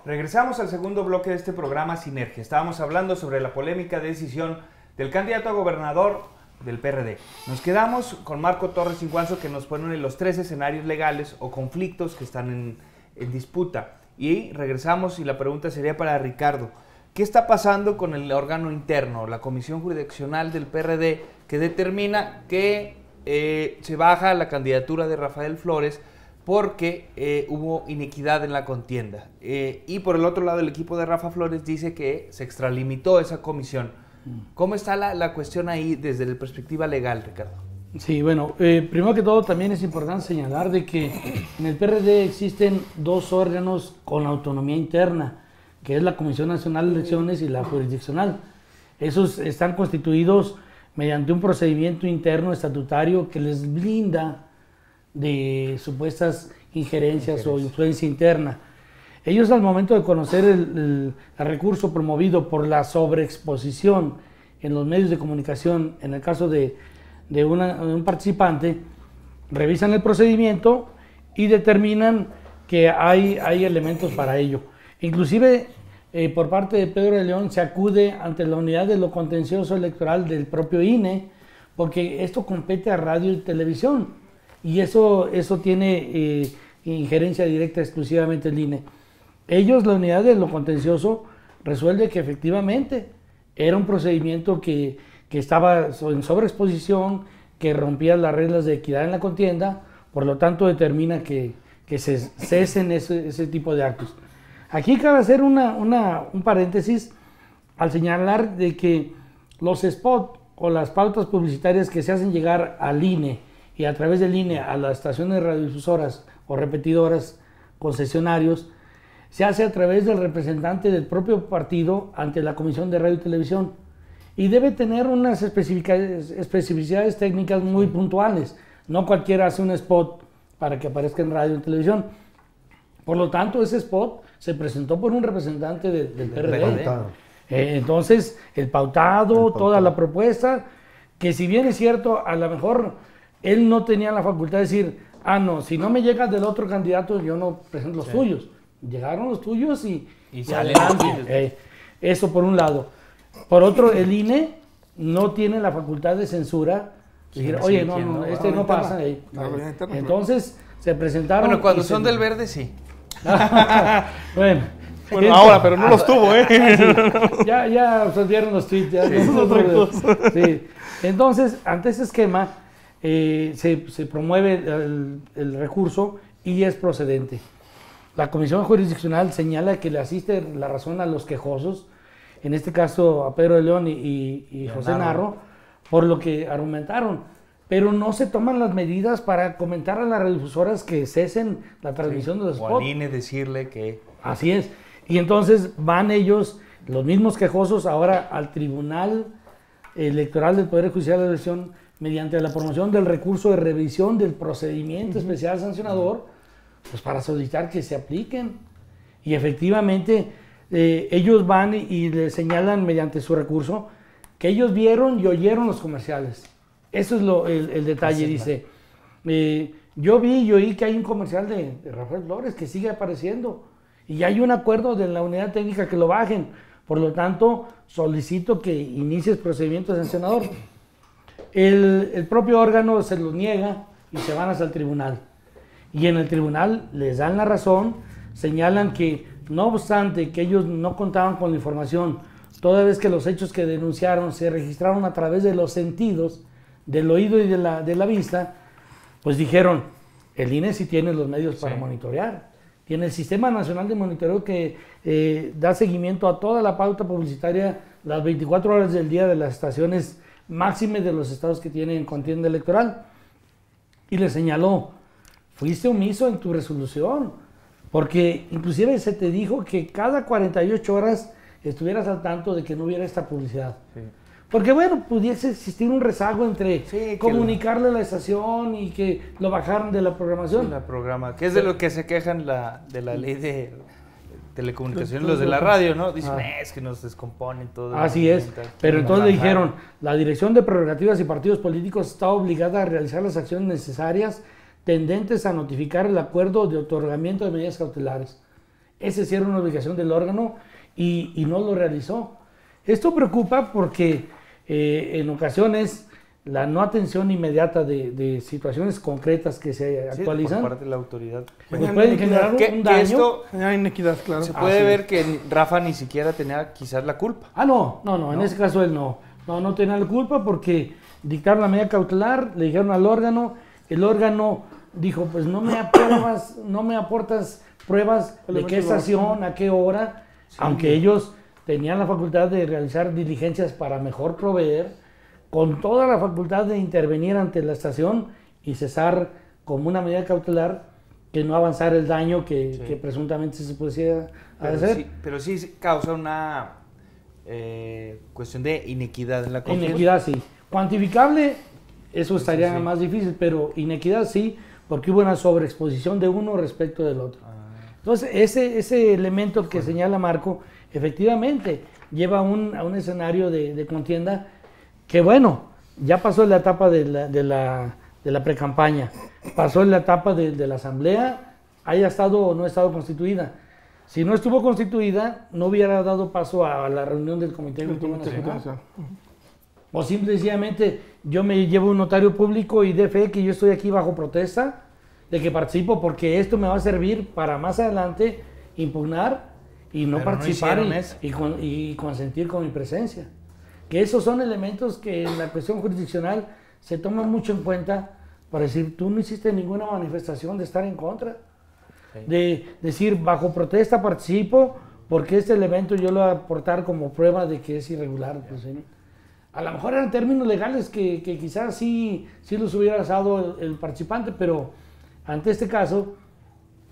Regresamos al segundo bloque de este programa Sinergia. Estábamos hablando sobre la polémica decisión del candidato a gobernador del PRD. Nos quedamos con Marco Torres Cincuanzo, que nos pone los 3 escenarios legales o conflictos que están en disputa. Y regresamos y la pregunta sería para Ricardo. ¿Qué está pasando con el órgano interno, la Comisión Jurisdiccional del PRD, que determina que se baja la candidatura de Rafael Flores porque hubo inequidad en la contienda? Y por el otro lado, el equipo de Rafa Flores dice que se extralimitó esa comisión. ¿Cómo está la cuestión ahí desde la perspectiva legal, Ricardo? Sí, bueno, primero que todo también es importante señalar de que en el PRD existen 2 órganos con autonomía interna, que es la Comisión Nacional de Elecciones y la Jurisdiccional. Esos están constituidos mediante un procedimiento interno estatutario que les blinda de supuestas injerencias o influencia interna. Ellos, al momento de conocer el recurso promovido por la sobreexposición en los medios de comunicación, en el caso de un participante, revisan el procedimiento y determinan que hay elementos para ello. Inclusive, por parte de Pedro de León se acude ante la unidad de lo contencioso electoral del propio INE, porque esto compete a radio y televisión, y eso tiene injerencia directa exclusivamente el INE. Ellos, la unidad de lo contencioso, resuelve que efectivamente era un procedimiento que estaba en sobreexposición, que rompía las reglas de equidad en la contienda, por lo tanto determina que se cesen ese tipo de actos. Aquí cabe hacer un paréntesis al señalar de que los spots o las pautas publicitarias que se hacen llegar al INE y a través del INE a las estaciones radiodifusoras o repetidoras, concesionarios, se hace a través del representante del propio partido ante la Comisión de Radio y Televisión, y debe tener unas especificidades técnicas muy puntuales. No cualquiera hace un spot para que aparezca en radio y televisión. Por lo tanto, ese spot se presentó por un representante del PRD. Entonces, el pautado, toda la propuesta, que si bien es cierto, a lo mejor él no tenía la facultad de decir, no, si no me llega del otro candidato, yo no presento los tuyos. Llegaron los tuyos y salen los tuyos. Eso por un lado. Por otro, el INE no tiene la facultad de censura. Decir, oye, no, este no pasa. Entonces, se presentaron... Bueno, cuando son del verde, sí. Bueno, ahora, pero no los tuvo, Sí, ya absorbieron los tweets. Sí. Entonces, ante ese esquema, se promueve el recurso y es procedente. La Comisión Jurisdiccional señala que le asiste la razón a los quejosos, en este caso a Pedro de León y José Narro, por lo que argumentaron, pero no se toman las medidas para comentar a las radiodifusoras que cesen la transmisión de los spots. O al INE decirle que... Así es. Y entonces van ellos, los mismos quejosos, ahora al Tribunal Electoral del Poder Judicial de la Elección, mediante la promoción del recurso de revisión del procedimiento especial sancionador, pues para solicitar que se apliquen. Y efectivamente, ellos van y le señalan mediante su recurso que ellos vieron y oyeron los comerciales. Eso es el detalle. Dice, yo vi y oí que hay un comercial de Rafael Flores que sigue apareciendo y hay un acuerdo de la unidad técnica que lo bajen. Por lo tanto, solicito que inicies procedimiento sancionador. El propio órgano se lo niega y se van hasta el tribunal. Y en el tribunal les dan la razón, señalan que no obstante que ellos no contaban con la información, toda vez que los hechos que denunciaron se registraron a través de los sentidos, del oído y de la vista, pues dijeron, el INE sí tiene los medios para monitorear. Tiene el Sistema Nacional de Monitoreo que da seguimiento a toda la pauta publicitaria las 24 horas del día de las estaciones máximas de los estados que tienen contienda electoral. Y le señaló, fuiste omiso en tu resolución, porque inclusive se te dijo que cada 48 horas estuvieras al tanto de que no hubiera esta publicidad. Sí. Porque bueno, pudiese existir un rezago entre comunicarle a la estación y que lo bajaran de la programación. Sí, que es de lo que se quejan de la ley de telecomunicaciones, los de la radio, ¿no? Dicen, es que nos descomponen todo. Así es, pero entonces le dijeron, la Dirección de Prerrogativas y Partidos Políticos está obligada a realizar las acciones necesarias tendentes a notificar el acuerdo de otorgamiento de medidas cautelares. Ese sí era una obligación del órgano y no lo realizó. Esto preocupa porque en ocasiones la no atención inmediata de situaciones concretas que se actualizan, por parte de la autoridad. pues pueden generar un daño. Esto Hay inequidad, claro. se puede ver que Rafa ni siquiera tenía quizás la culpa. No, en ese caso él no tenía la culpa porque dictaron la medida cautelar, le dijeron al órgano, el órgano dijo, pues no me aportas pruebas de qué estación, a qué hora, aunque ellos tenían la facultad de realizar diligencias para mejor proveer, con toda la facultad de intervenir ante la estación y cesar como una medida cautelar que no avanzara el daño que presuntamente se pudiera hacer. Pero sí causa una cuestión de inequidad en la confianza. Inequidad sí. Cuantificable, eso estaría más difícil, pero inequidad sí, porque hubo una sobreexposición de uno respecto del otro. Entonces, ese elemento que señala Marco, efectivamente, lleva a un escenario de contienda que, bueno, ya pasó la etapa de la precampaña, pasó la etapa de la asamblea, haya estado o no ha estado constituida. Si no estuvo constituida, no hubiera dado paso a la reunión del Comité Ejecutivo Nacional. O simple y sencillamente yo me llevo un notario público y de fe que yo estoy aquí bajo protesta de que participo porque esto me va a servir para más adelante impugnar y no participar y consentir con mi presencia. Que esos son elementos que en la cuestión jurisdiccional se toman mucho en cuenta para decir, tú no hiciste ninguna manifestación de estar en contra. De decir, bajo protesta participo porque este elemento yo lo voy a aportar como prueba de que es irregular. Pues, ¿sí? A lo mejor eran términos legales que quizás sí los hubiera dado el participante, pero ante este caso,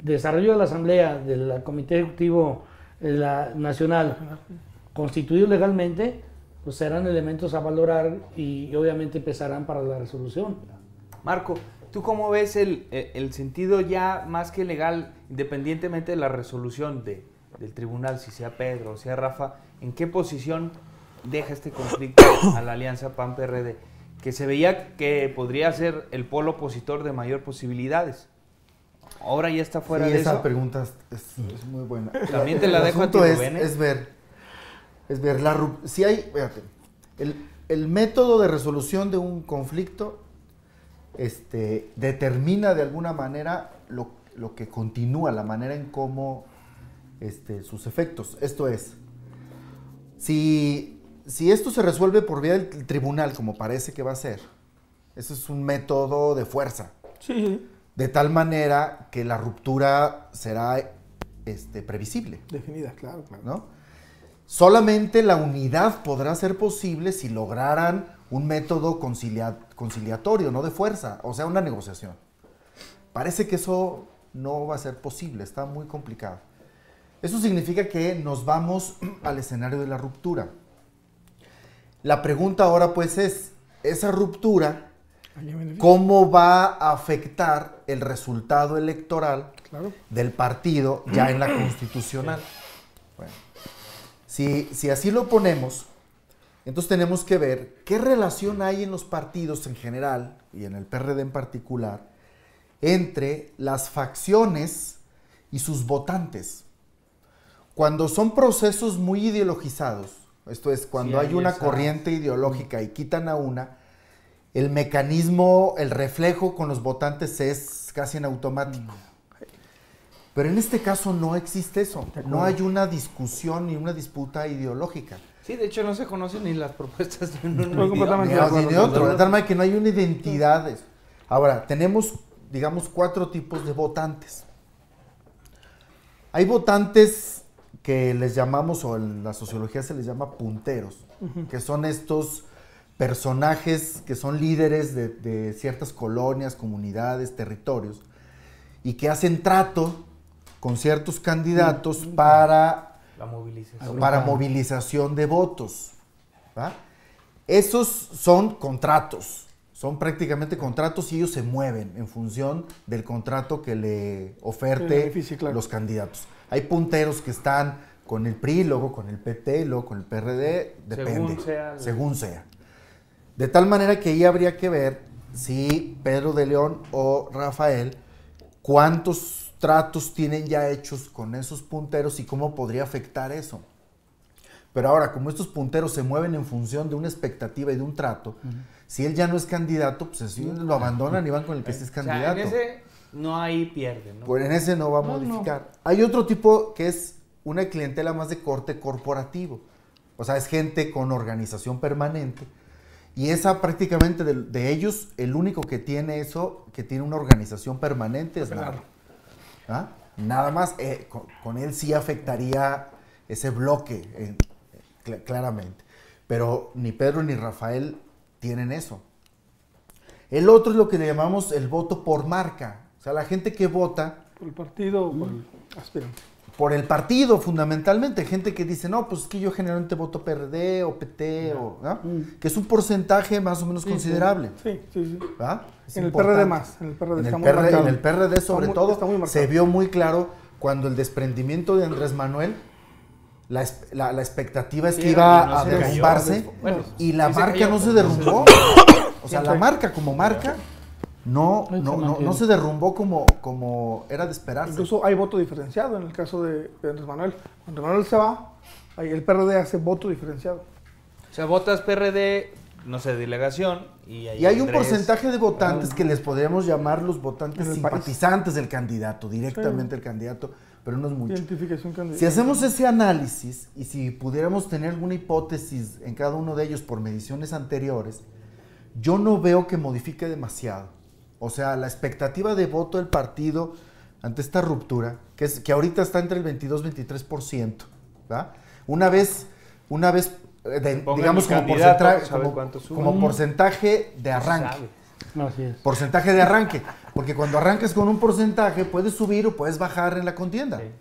desarrollo de la Asamblea, del Comité Ejecutivo Nacional, constituido legalmente, pues serán elementos a valorar y obviamente pesarán para la resolución. Marco, ¿tú cómo ves el sentido ya más que legal, independientemente de la resolución del tribunal, si sea Pedro o sea Rafa, en qué posición deja este conflicto a la alianza PAN-PRD, que se veía que podría ser el polo opositor de mayor posibilidades? Ahora ya está fuera de eso. Esa pregunta es muy buena. También te la dejo a ti, Rubén. Es ver si hay, fíjate, el método de resolución de un conflicto determina de alguna manera lo que continúa, la manera en cómo sus efectos. Esto es, si esto se resuelve por vía del tribunal, como parece que va a ser, eso es un método de fuerza. Sí. De tal manera que la ruptura será previsible. Definida, claro. ¿No? Solamente la unidad podrá ser posible si lograran un método conciliatorio, no de fuerza, o sea, una negociación. Parece que eso no va a ser posible, está muy complicado. Eso significa que nos vamos al escenario de la ruptura. La pregunta ahora pues es, esa ruptura, ¿cómo va a afectar el resultado electoral del partido ya en la constitucional? Bueno, si así lo ponemos, entonces tenemos que ver qué relación hay en los partidos en general y en el PRD en particular entre las facciones y sus votantes. Cuando son procesos muy ideologizados, esto es, cuando hay una corriente ideológica y quitan a una, el mecanismo, el reflejo con los votantes es casi en automático. Pero en este caso no existe eso, no hay una discusión ni una disputa ideológica. Sí, de hecho no se conocen ni las propuestas de uno ni de otro, de tal manera que no hay una identidad. Ahora, tenemos, digamos, 4 tipos de votantes. Hay votantes que les llamamos, o en la sociología se les llama punteros, que son estos personajes que son líderes de ciertas colonias, comunidades, territorios, y que hacen trato con ciertos candidatos para movilización de votos. ¿Va? Esos son contratos, son prácticamente contratos y ellos se mueven en función del contrato que le oferte los candidatos. Hay punteros que están con el PRI, luego con el PT, luego con el PRD, depende, según sea. De tal manera que ahí habría que ver si Pedro de León o Rafael, cuántos tratos tienen ya hechos con esos punteros y cómo podría afectar eso. Pero ahora, como estos punteros se mueven en función de una expectativa y de un trato, si él ya no es candidato, pues así lo abandonan y van con el que sí es candidato. En ese no hay pierde, ¿no? Pues en ese no va a modificar. Hay otro tipo que es una clientela más de corte corporativo. O sea, es gente con organización permanente. Y esa prácticamente de ellos, el único que tiene eso, que tiene una organización permanente es Narro. ¿Ah? Nada más, con él sí afectaría ese bloque, claramente. Pero ni Pedro ni Rafael tienen eso. El otro es lo que le llamamos el voto por marca. O sea, la gente que vota... ¿Por el partido o por el aspirante? Por el partido, fundamentalmente. Gente que dice, no, pues es que yo generalmente voto PRD o PT, ¿no? Que es un porcentaje más o menos considerable. Sí. ¿Va? En el PRD más. En el PRD está muy marcado. En el PRD, sobre todo, está muy marcado. se vio muy claro cuando el desprendimiento de Andrés Manuel, la expectativa es que iba a derrumbarse, y la marca no se derrumbó. O sea, la marca como marca no se derrumbó como era de esperarse. Incluso hay voto diferenciado en el caso de Andrés Manuel. Cuando Manuel se va, ahí el PRD hace voto diferenciado. O sea, votas PRD, no sé, delegación, y hay un porcentaje de votantes que les podríamos llamar los votantes simpatizantes del candidato, directamente el candidato, pero no es mucho. Identificación candidato. Si hacemos ese análisis y si pudiéramos tener alguna hipótesis en cada uno de ellos por mediciones anteriores, yo no veo que modifique demasiado. O sea, la expectativa de voto del partido ante esta ruptura, que ahorita está entre el 22-23%, ¿verdad? Una vez digamos como porcentaje de arranque. Así es. Porcentaje de arranque, porque cuando arrancas con un porcentaje puedes subir o puedes bajar en la contienda. Sí.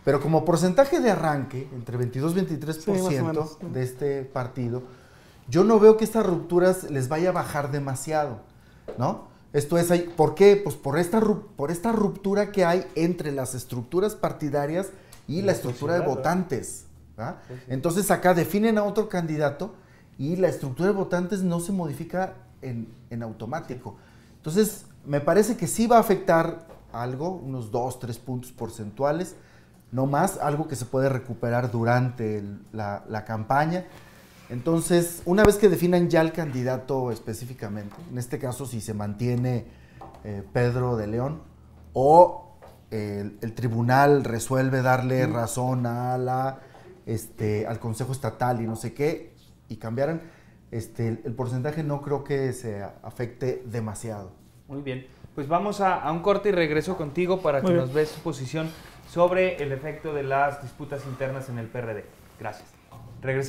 Pero como porcentaje de arranque, entre 22-23% de este partido, yo no veo que estas rupturas les vaya a bajar demasiado, ¿no? Esto es, ¿por qué? Pues por esta ruptura que hay entre las estructuras partidarias y la estructura de votantes. Sí. Entonces acá definen a otro candidato y la estructura de votantes no se modifica en automático. Entonces, me parece que sí va a afectar algo, unos 2-3 puntos porcentuales, no más, algo que se puede recuperar durante la campaña. Entonces, una vez que definan ya el candidato específicamente, en este caso si se mantiene Pedro de León, o el tribunal resuelve darle razón al Consejo Estatal y no sé qué, y cambiaran, el porcentaje no creo que se afecte demasiado. Muy bien, pues vamos a un corte y regreso contigo para que nos des tu posición sobre el efecto de las disputas internas en el PRD. Gracias. Regresamos.